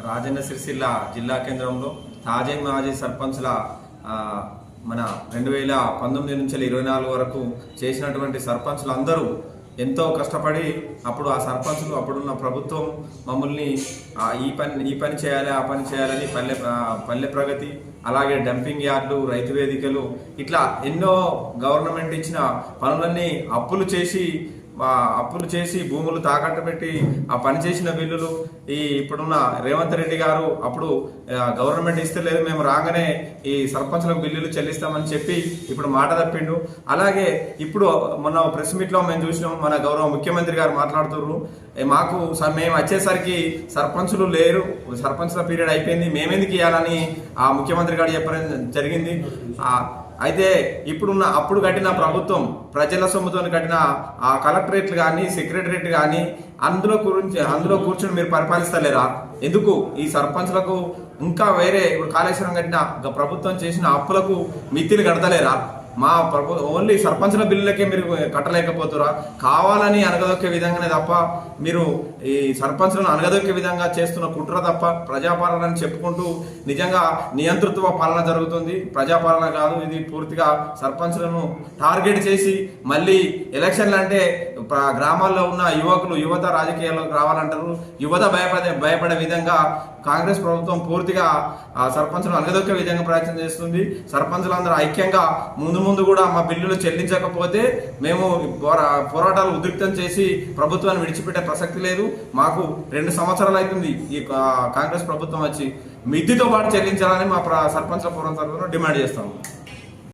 రాజన్న సిరిసిల్ల జిల్లా కేంద్రంలో తాజా మాజీ సర్పంచ్ల మన 2019 నుంచి 24 వరకు చేసినటువంటి సర్పంచ్లు అందరూ ఎంతో కష్టపడి అప్పుడు ఆ సర్పంచ్లు అప్పుడున్న ప్రభుత్వం మమ్మల్ని ఈ పని చేయాలి ఆ పని చేయాలని పల్లె ప్రగతి అలాగే డంపింగ్ యార్డులు రైతు వేదికలు ఇట్లా ఎన్నో గవర్నమెంట్ ఇచ్చిన పనులన్నీ అప్పులు చేసి భూములు తాకట్టు పెట్టి ఆ పని చేసిన బిల్లులు ఇప్పుడున్న రేవంత్ రెడ్డి గారు అప్పుడు గవర్నమెంట్ ఇస్తలేదు మేము రాగానే ఈ సర్పంచ్లకు బిల్లులు చెల్లిస్తామని చెప్పి ఇప్పుడు మాట తప్పిండు. అలాగే ఇప్పుడు మొన్న ప్రెస్ మీట్ లో మేము చూసినాం, మన గౌరవ ముఖ్యమంత్రి గారు మాట్లాడుతున్నారు, మాకు మేము వచ్చేసరికి సర్పంచులు లేరు, సర్పంచ్ల పీరియడ్ అయిపోయింది, మేమెందుకు ఇవ్వాలని ఆ ముఖ్యమంత్రి గారు చెప్పడం జరిగింది. అయితే అప్పుడు కట్టిన ప్రభుత్వం ప్రజల సొమ్ముతో కట్టిన ఆ కలెక్టరేట్లు కానీ సెక్రటరేట్ కానీ అందులో కూర్చొని మీరు పరిపాలిస్తలేరా? ఎందుకు ఈ సర్పంచ్లకు ఇంకా వేరే ఇప్పుడు కాళేశ్వరం కట్టిన ప్రభుత్వం చేసిన అప్పులకు మిత్తిని కడతలేరా? ఓన్లీ సర్పంచ్ల బిల్లులకే మీరు కట్టలేకపోతురా? కావాలని అనగదొక్కే విధంగానే తప్ప మీరు ఈ సర్పంచ్లను అనగదొక్కే విధంగా చేస్తున్న కుట్ర తప్ప ప్రజాపాలన అని చెప్పుకుంటూ నిజంగా నియంతృత్వ పాలన జరుగుతుంది. ప్రజాపాలన కాదు ఇది, పూర్తిగా సర్పంచ్లను టార్గెట్ చేసి మళ్ళీ ఎలక్షన్లు అంటే గ్రామాల్లో ఉన్న యువత రాజకీయాల్లోకి రావాలంటారు. యువత భయపడే విధంగా కాంగ్రెస్ ప్రభుత్వం పూర్తిగా సర్పంచ్లను అనగదొక్కే విధంగా ప్రయత్నం చేస్తుంది. సర్పంచ్లందరూ ఐక్యంగా ముందు కూడా మా బిల్లులు చెల్లించకపోతే మేము పోరాటాలు ఉద్రిక్తం చేసి ప్రభుత్వాన్ని విడిచిపెట్టే ప్రసక్తి లేదు. మాకు 2 సంవత్సరాలు అవుతుంది ఈ కాంగ్రెస్ ప్రభుత్వం వచ్చి, మిద్దితో పాటు చెల్లించాలని మా సర్పంచ్ల పోరాటంలో డిమాండ్ చేస్తాము.